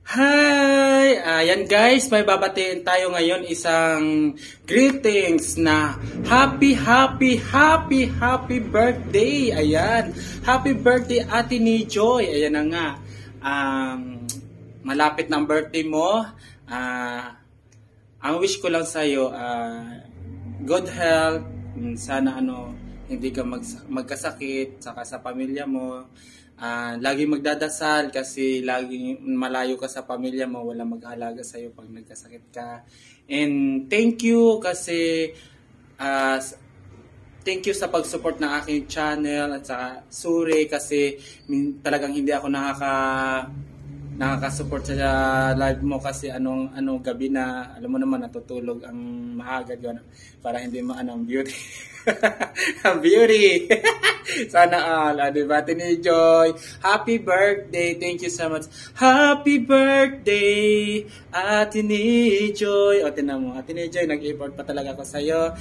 Hi! Ayan guys, may babatiin tayo ngayon isang greetings na happy birthday! Ayan, happy birthday Ate ni Joy! Ayan na nga, malapit na ang birthday mo. Ang wish ko lang sa'yo, good health, sana hindi ka magkasakit, saka sa pamilya mo. Lagi magdadasal kasi lagi malayo ka sa pamilya mo, wala mag-aalaga sa iyo pag nagkasakit ka. And thank you kasi thank you sa pag-support ng aking channel at saka sorry kasi talagang hindi ako nakaka-support sa live mo kasi anong gabi na, alam mo naman natutulog ang maaga gano'n para hindi ang beauty. Ang beauty. Sana all, diba? Ate ni Joy, happy birthday. Thank you so much. Happy birthday, Ate ni Joy. O, tinan mo, Ate ni Joy, nag-effort pa talaga ako sa'yo.